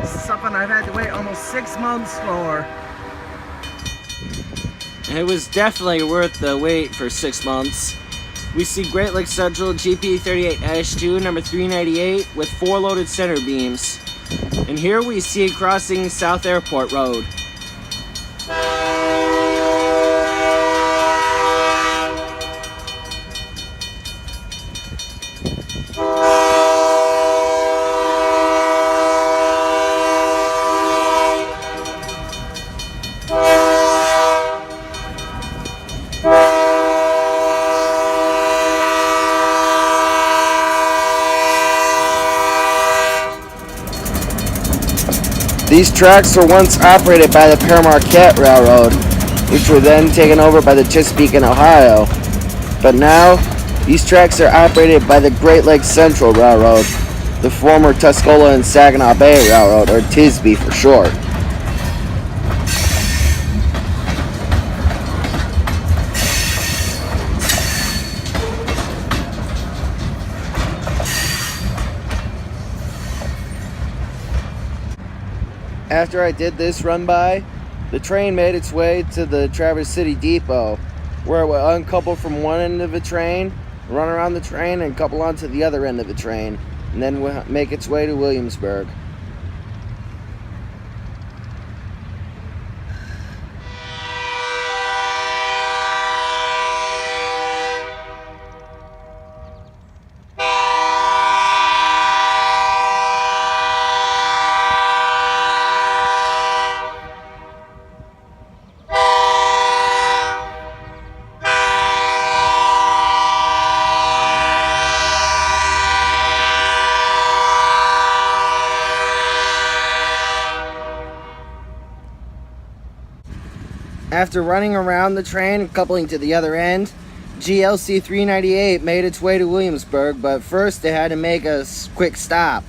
This is something I've had to wait almost 6 months for. It was definitely worth the wait for 6 months. We see Great Lakes Central GP38-2, number 398, with 4 loaded center beams. And here we see it crossing South Airport Road. These tracks were once operated by the Amerhart Railroad, which were then taken over by the Chesapeake and Ohio. But now, these tracks are operated by the Great Lakes Central Railroad, the former Tuscola and Saginaw Bay Railroad, or TSB for short. After I did this run-by, the train made its way to the Traverse City Depot, where it would uncouple from one end of the train, run around the train, and couple onto the other end of the train, and then make its way to Williamsburg. After running around the train and coupling to the other end, GLC 398 made its way to Williamsburg, but first they had to make a quick stop.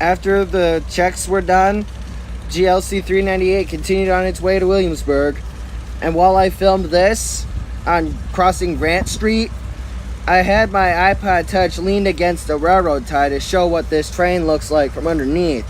After the checks were done, GLC 398 continued on its way to Williamsburg, and while I filmed this on crossing Grant Street, I had my iPod Touch leaned against the railroad tie to show what this train looks like from underneath.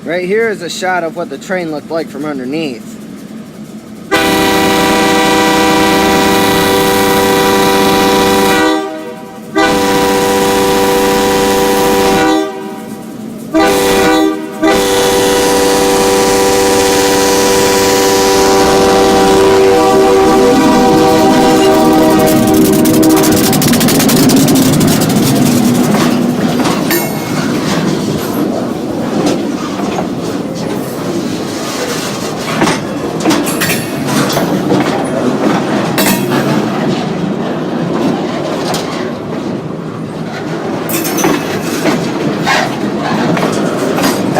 Right here is a shot of what the train looked like from underneath.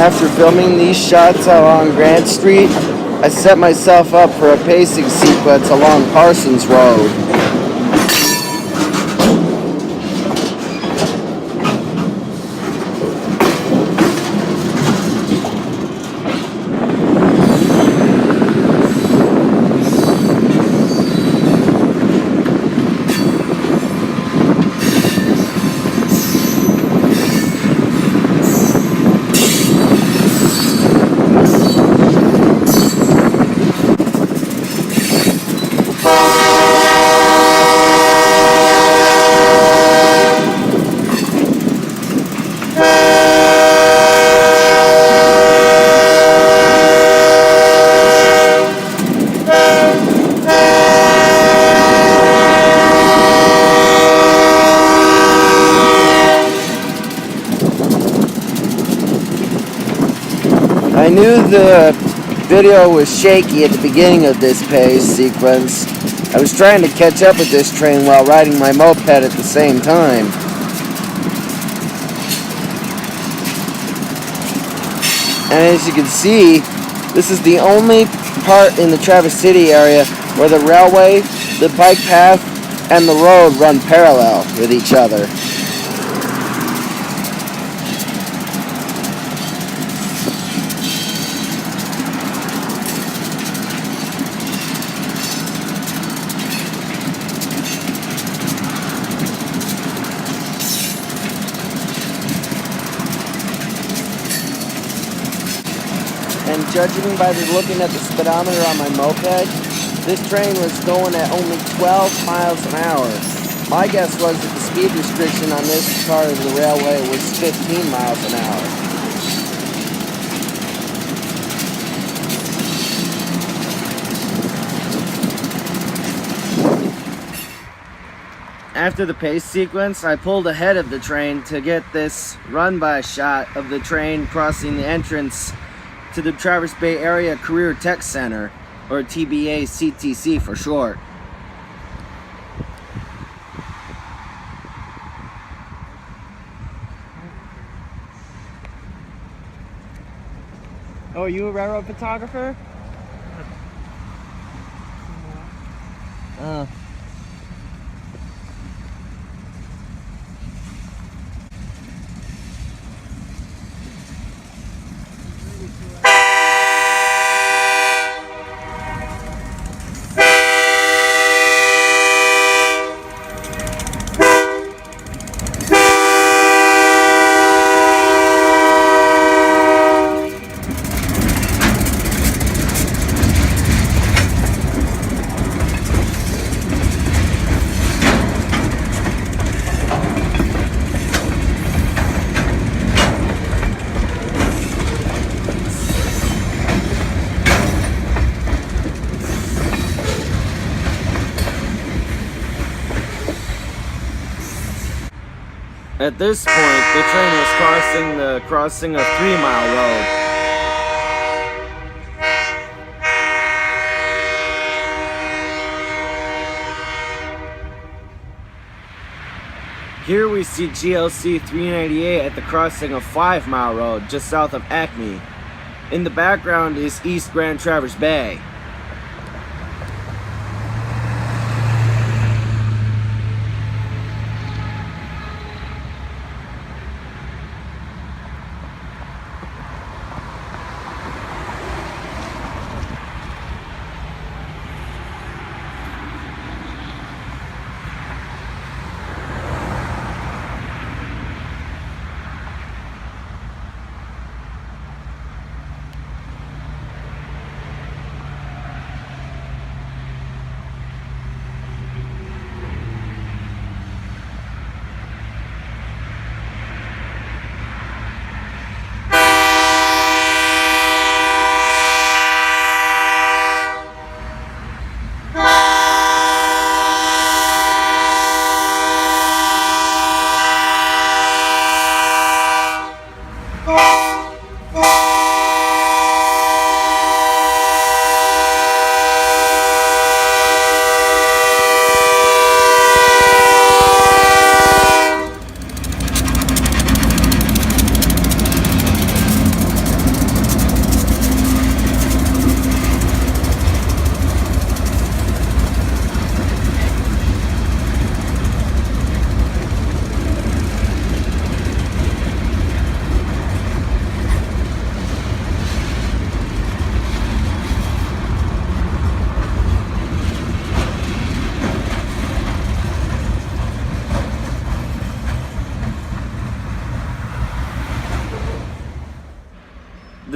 After filming these shots along Grant Street, I set myself up for a pacing sequence along Parsons Road. I knew the video was shaky at the beginning of this pace sequence. I was trying to catch up with this train while riding my moped at the same time. And as you can see, this is the only part in the Traverse City area where the railway, the bike path, and the road run parallel with each other. And judging by looking at the speedometer on my moped, this train was going at only 12 miles an hour. My guess was that the speed restriction on this part of the railway was 15 miles an hour. After the pace sequence, I pulled ahead of the train to get this run-by shot of the train crossing the entrance to the Traverse Bay Area Career Tech Center, or TBA CTC for short. Oh, are you a railroad photographer? At this point, the train was crossing the crossing of 3 Mile Road. Here we see GLC 398 at the crossing of 5 Mile Road, just south of Acme. In the background is East Grand Traverse Bay.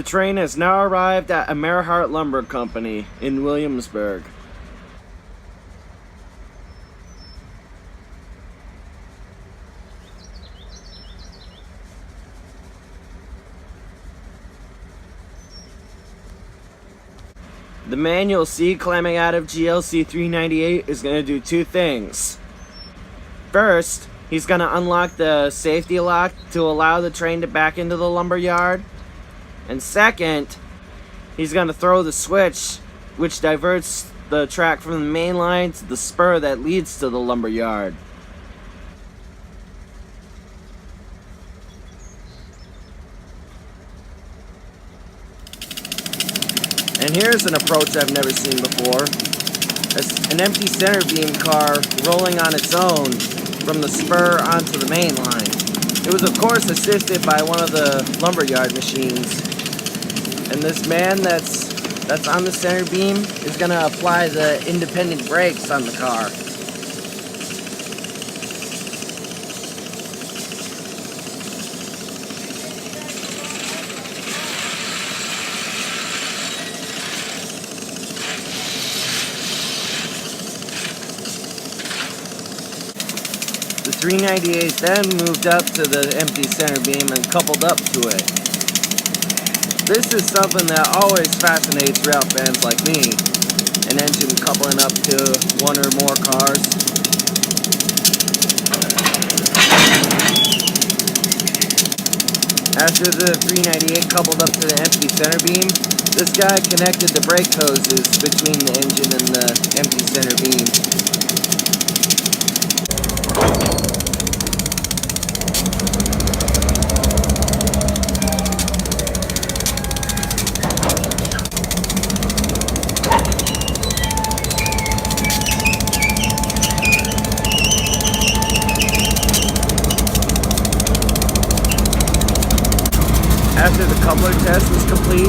The train has now arrived at Amerhart Lumber Company in Williamsburg. The man you'll see climbing out of GLC 398 is going to do two things. First, he's going to unlock the safety lock to allow the train to back into the lumberyard. And second, he's going to throw the switch, which diverts the track from the main line to the spur that leads to the lumberyard. And here's an approach I've never seen before. It's an empty center beam car rolling on its own from the spur onto the main line. It was of course assisted by one of the lumberyard machines. And this man that's on the center beam is going to apply the independent brakes on the car. The 398 then moved up to the empty center beam and coupled up to it. This is something that always fascinates rail fans like me, an engine coupling up to one or more cars. After the 398 coupled up to the empty center beam, this guy connected the brake hoses between the engine and the empty center beam. After the coupler test was complete,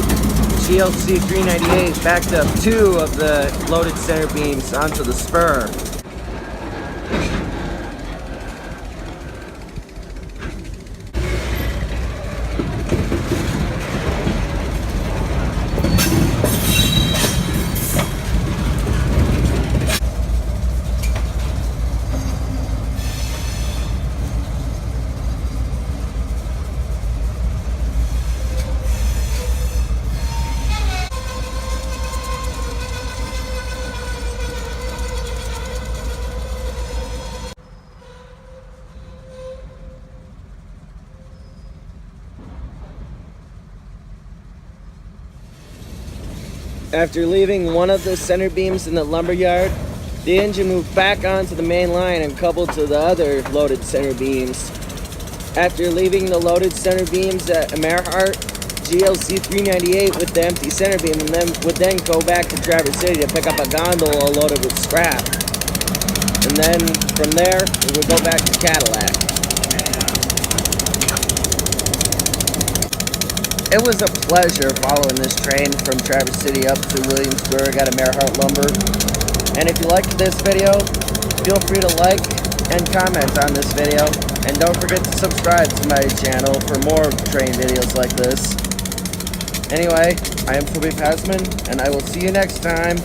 GLC 398 backed up two of the loaded center beams onto the spur. After leaving one of the center beams in the lumberyard, the engine moved back onto the main line and coupled to the other loaded center beams. After leaving the loaded center beams at Amerhart, GLC 398 with the empty center beam would then go back to Traverse City to pick up a gondola loaded with scrap. And then from there, it would go back to Cadillac. It was a pleasure following this train from Traverse City up to Williamsburg at Amerhart Lumber. And if you liked this video, feel free to like and comment on this video. And don't forget to subscribe to my channel for more train videos like this. Anyway, I am Toby, and I will see you next time.